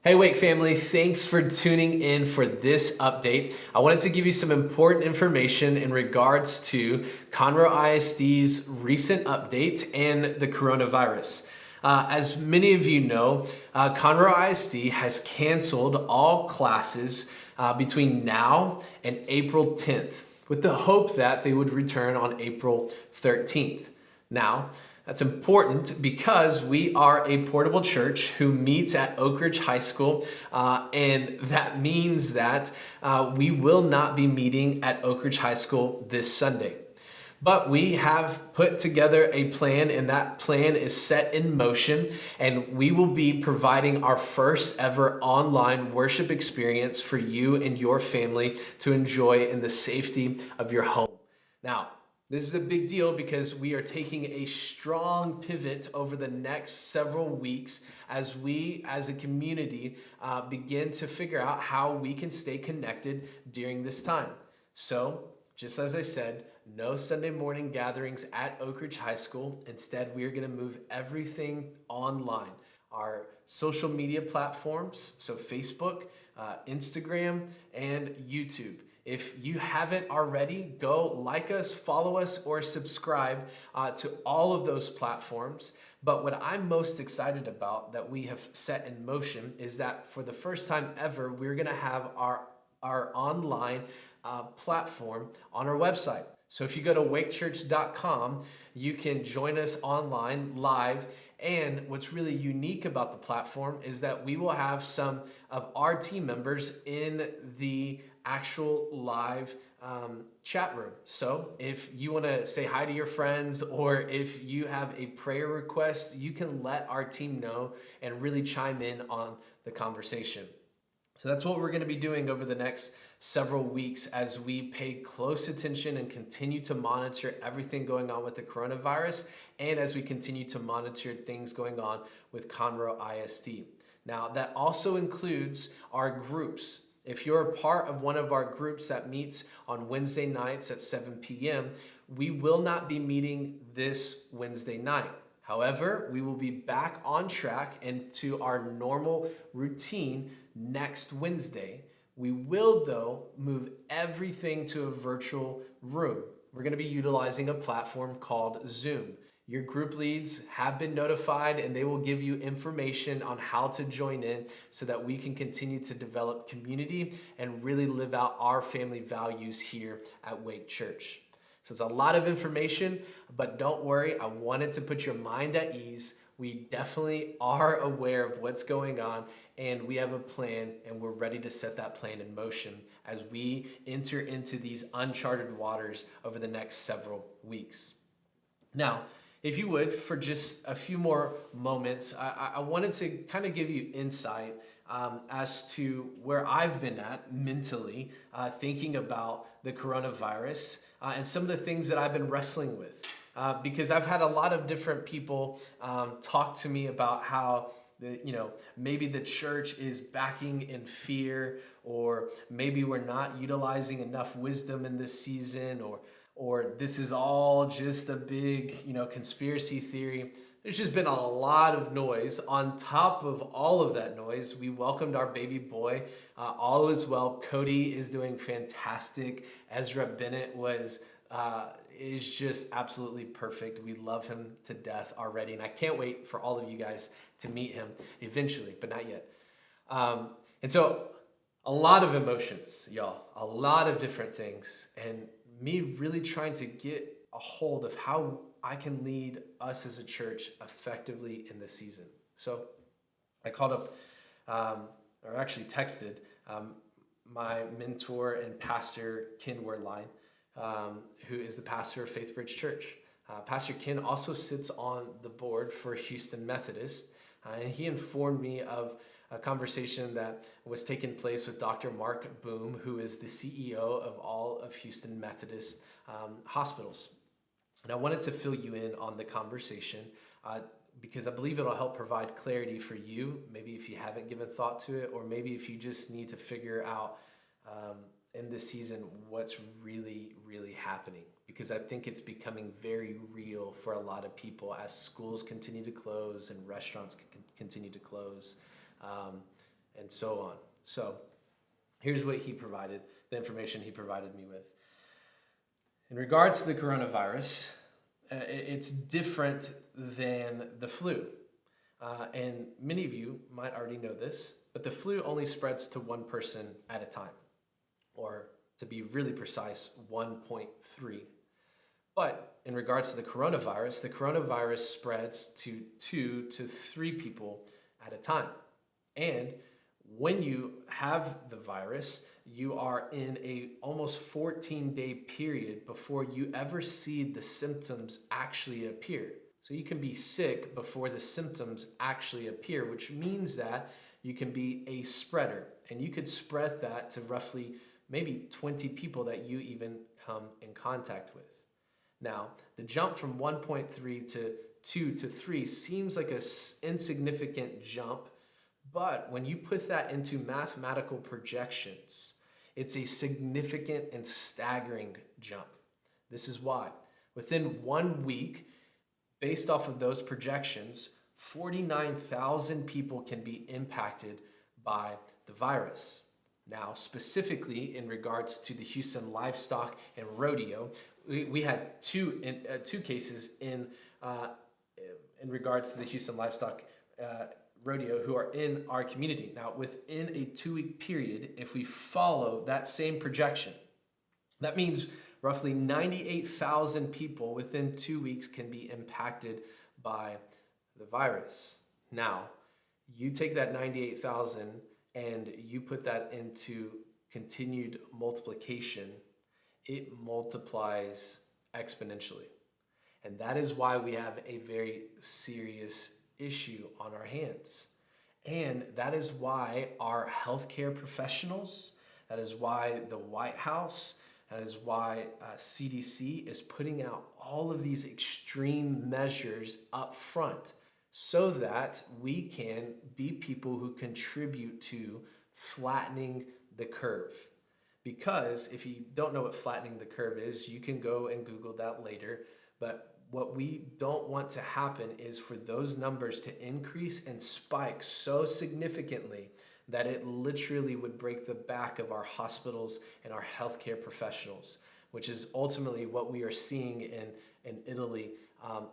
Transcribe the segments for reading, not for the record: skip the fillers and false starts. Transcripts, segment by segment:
Hey Wake family, thanks for tuning in for this update. I wanted to give you some important information in regards to Conroe ISD's recent update and the coronavirus. As many of you know, Conroe ISD has canceled all classes between now and April 10th with the hope that they would return on April 13th. Now, that's important because we are a portable church who meets at Oak Ridge High School, and that means that we will not be meeting at Oak Ridge High School this Sunday. But we have put together a plan, and that plan is set in motion, and we will be providing our first ever online worship experience for you and your family to enjoy in the safety of your home. Now, this is a big deal because we are taking a strong pivot over the next several weeks as we, as a community, begin to figure out how we can stay connected during this time. So, just as I said, no Sunday morning gatherings at Oak Ridge High School. Instead, we are going to move everything online. Our social media platforms, so Facebook, Instagram, and YouTube. If you haven't already, go like us, follow us, or subscribe to all of those platforms. But what I'm most excited about that we have set in motion is that for the first time ever, we're going to have our online platform on our website. So if you go to wakechurch.com, you can join us online live. And what's really unique about the platform is that we will have some of our team members in the actual live chat room. So if you want to say hi to your friends, or if you have a prayer request, you can let our team know and really chime in on the conversation. So that's what we're going to be doing over the next several weeks as we pay close attention and continue to monitor everything going on with the coronavirus, and as we continue to monitor things going on with Conroe ISD. Now, that also includes our groups. If you're a part of one of our groups that meets on Wednesday nights at 7 p.m., we will not be meeting this Wednesday night. However, we will be back on track and to our normal routine next Wednesday. We will, though, move everything to a virtual room. We're going to be utilizing a platform called Zoom. Your group leads have been notified, and they will give you information on how to join in so that we can continue to develop community and really live out our family values here at Wake Church. So it's a lot of information, but don't worry, I wanted to put your mind at ease. We definitely are aware of what's going on, and we have a plan, and we're ready to set that plan in motion as we enter into these uncharted waters over the next several weeks. Now, if you would, for just a few more moments, I wanted to kind of give you insight as to where I've been at mentally, thinking about the coronavirus and some of the things that I've been wrestling with. Because I've had a lot of different people talk to me about how maybe the church is backing in fear, or maybe we're not utilizing enough wisdom in this season, or this is all just a big, conspiracy theory. There's just been a lot of noise. On top of all of that noise, we welcomed our baby boy. All is well. Cody is doing fantastic. Ezra Bennett is just absolutely perfect. We love him to death already, and I can't wait for all of you guys to meet him eventually, but not yet. And so a lot of emotions, y'all, a lot of different things, and me really trying to get a hold of how I can lead us as a church effectively in this season. So I called up, or actually texted, my mentor and pastor, Ken Wordline, who is the pastor of Faith Bridge Church. Pastor Ken also sits on the board for Houston Methodist, and he informed me of a conversation that was taking place with Dr. Mark Boom, who is the CEO of all of Houston Methodist hospitals. And I wanted to fill you in on the conversation because I believe it'll help provide clarity for you, maybe if you haven't given thought to it, or maybe if you just need to figure out in this season what's really, really happening. Because I think it's becoming very real for a lot of people as schools continue to close and restaurants continue to close. and so on. So here's what he provided, the information he provided me with. In regards to the coronavirus, it's different than the flu. And many of you might already know this, but the flu only spreads to one person at a time, or to be really precise, 1.3. But in regards to the coronavirus spreads to 2 to 3 people at a time. And when you have the virus, you are in a almost 14-day period before you ever see the symptoms actually appear. So you can be sick before the symptoms actually appear, which means that you can be a spreader, and you could spread that to roughly maybe 20 people that you even come in contact with. Now, the jump from 1.3 to 2 to 3 seems like an insignificant jump, but when you put that into mathematical projections, it's a significant and staggering jump. This is why. Within 1 week, based off of those projections, 49,000 people can be impacted by the virus. Now, specifically in regards to the Houston livestock and rodeo, we had two cases in regards to the Houston livestock rodeo who are in our community. Now, within a 2-week period, if we follow that same projection, that means roughly 98,000 people within 2 weeks can be impacted by the virus. Now, you take that 98,000 and you put that into continued multiplication, it multiplies exponentially. And that is why we have a very serious issue on our hands. And that is why our healthcare professionals, that is why the White House, that is why CDC is putting out all of these extreme measures up front so that we can be people who contribute to flattening the curve. Because if you don't know what flattening the curve is, you can go and Google that later. But what we don't want to happen is for those numbers to increase and spike so significantly that it literally would break the back of our hospitals and our healthcare professionals, which is ultimately what we are seeing in Italy.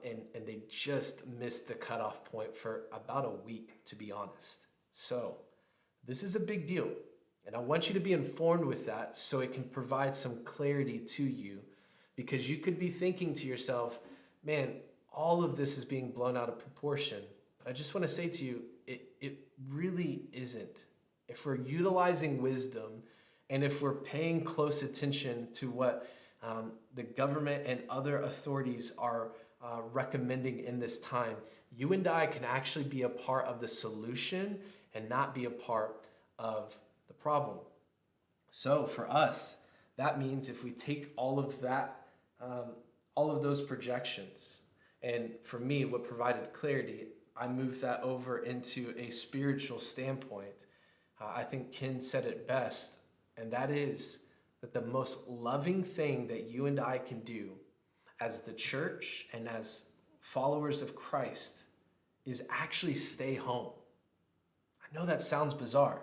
And they just missed the cutoff point for about a week, to be honest. So this is a big deal. And I want you to be informed with that so it can provide some clarity to you, because you could be thinking to yourself, man, all of this is being blown out of proportion. But I just want to say to you, it really isn't. If we're utilizing wisdom and if we're paying close attention to what the government and other authorities are recommending in this time, you and I can actually be a part of the solution and not be a part of the problem. So for us, that means if we take all of that, all of those projections, and for me, what provided clarity, I moved that over into a spiritual standpoint. I think Ken said it best, and that is that the most loving thing that you and I can do as the church and as followers of Christ is actually stay home. I know that sounds bizarre,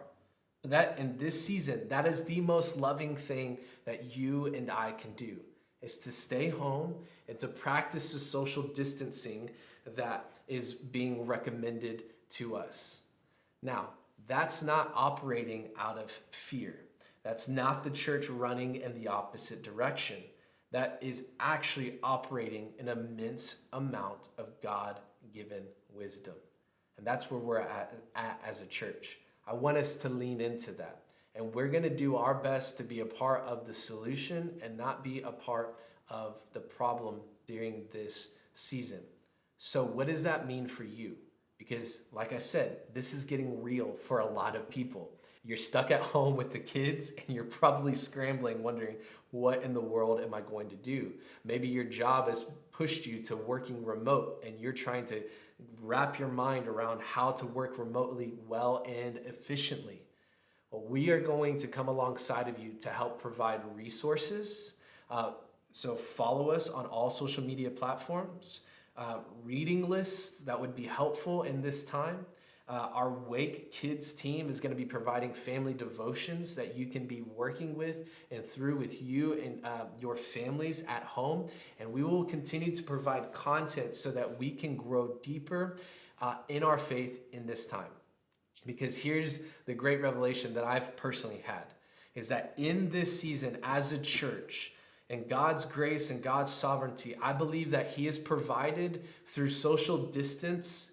but that in this season, that is the most loving thing that you and I can do, is to stay home and to practice the social distancing that is being recommended to us. Now, that's not operating out of fear. That's not the church running in the opposite direction. That is actually operating an immense amount of God-given wisdom. And that's where we're at as a church. I want us to lean into that. And we're going to do our best to be a part of the solution and not be a part of the problem during this season. So what does that mean for you? Because like I said, this is getting real for a lot of people. You're stuck at home with the kids and you're probably scrambling, wondering, what in the world am I going to do? Maybe your job has pushed you to working remote and you're trying to wrap your mind around how to work remotely well and efficiently. Well, we are going to come alongside of you to help provide resources. So follow us on all social media platforms. Reading lists that would be helpful in this time. Our Wake Kids team is going to be providing family devotions that you can be working with and through with you and your families at home. And we will continue to provide content so that we can grow deeper in our faith in this time. Because here's the great revelation that I've personally had, is that in this season as a church, and God's grace and God's sovereignty, I believe that He has provided through social distancing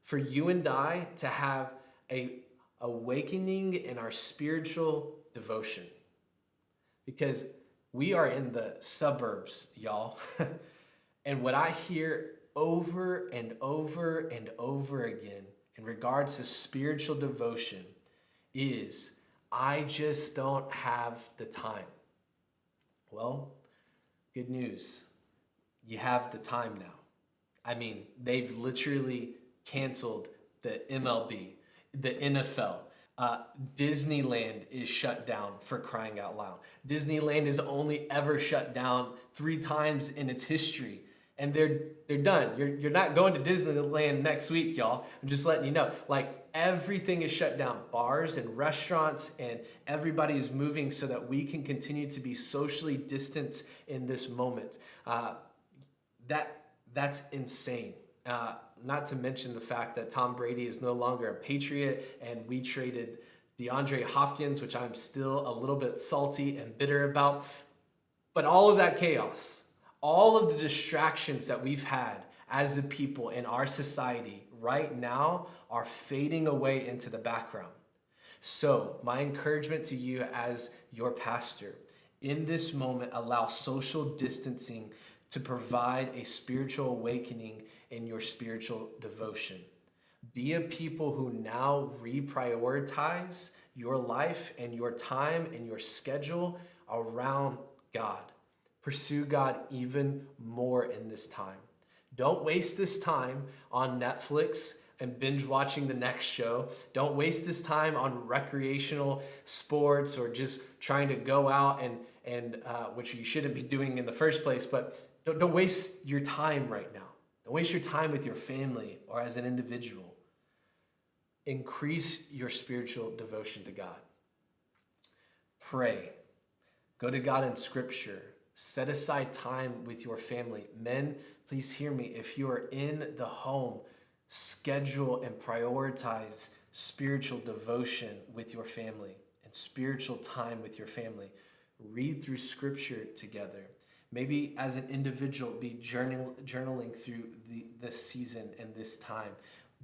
for you and I to have a awakening in our spiritual devotion. Because we are in the suburbs, y'all. And what I hear over and over and over again in regards to spiritual devotion is, I just don't have the time. Well, good news. You have the time now. I mean, they've literally canceled the MLB, the NFL. Disneyland is shut down, for crying out loud. Disneyland is only ever shut down 3 times in its history. And they're done. You're not going to Disneyland next week, y'all. I'm just letting you know. Like, everything is shut down. Bars and restaurants, and everybody is moving so that we can continue to be socially distant in this moment. That's insane. Not to mention the fact that Tom Brady is no longer a Patriot, and we traded DeAndre Hopkins, which I'm still a little bit salty and bitter about. But all of that chaos, all of the distractions that we've had as a people in our society right now are fading away into the background. So my encouragement to you as your pastor, in this moment, allow social distancing to provide a spiritual awakening in your spiritual devotion. Be a people who now reprioritize your life and your time and your schedule around God. Pursue God even more in this time. Don't waste this time on Netflix and binge watching the next show. Don't waste this time on recreational sports or just trying to go out and which you shouldn't be doing in the first place. But don't waste your time right now. Don't waste your time with your family or as an individual. Increase your spiritual devotion to God. Pray. Go to God in Scripture. Set aside time with your family. Men, please hear me. If you are in the home, schedule and prioritize spiritual devotion with your family and spiritual time with your family. Read through Scripture together. Maybe as an individual, be journaling through this season and this time.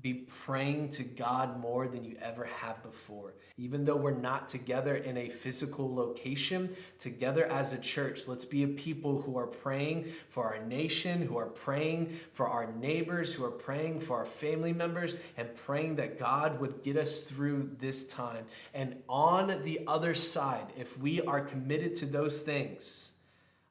Be praying to God more than you ever have before. Even though we're not together in a physical location, together as a church, let's be a people who are praying for our nation, who are praying for our neighbors, who are praying for our family members, and praying that God would get us through this time. And on the other side, if we are committed to those things,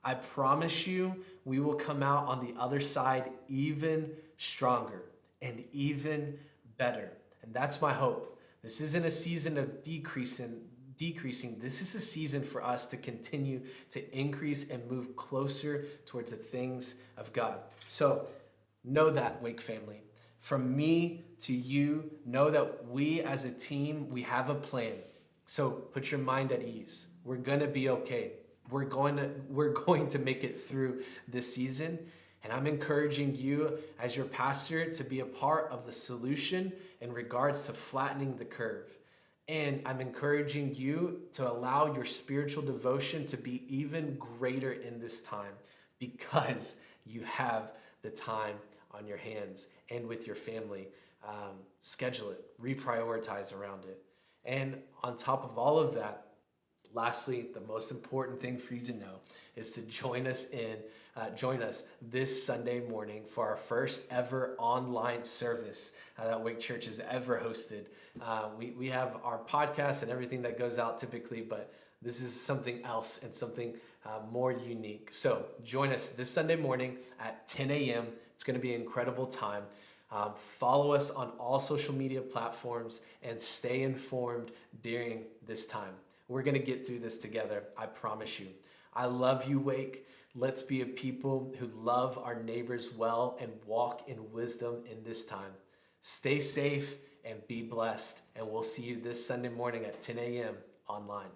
I promise you, we will come out on the other side even stronger and even better. And that's my hope. This isn't a season of decreasing. This is a season for us to continue to increase and move closer towards the things of God. So know that, Wake family. From me to you, know that we as a team, we have a plan. So put your mind at ease. We're going to be okay. We're going to make it through this season. And I'm encouraging you as your pastor to be a part of the solution in regards to flattening the curve. And I'm encouraging you to allow your spiritual devotion to be even greater in this time because you have the time on your hands and with your family. Schedule it, reprioritize around it. And on top of all of that, lastly, the most important thing for you to know is to join us this Sunday morning for our first ever online service that Wake Church has ever hosted. We have our podcast and everything that goes out typically, but this is something else and something more unique. So join us this Sunday morning at 10 a.m. It's going to be an incredible time. Follow us on all social media platforms and stay informed during this time. We're going to get through this together. I promise you. I love you, Wake. Let's be a people who love our neighbors well and walk in wisdom in this time. Stay safe and be blessed. And we'll see you this Sunday morning at 10 a.m. online.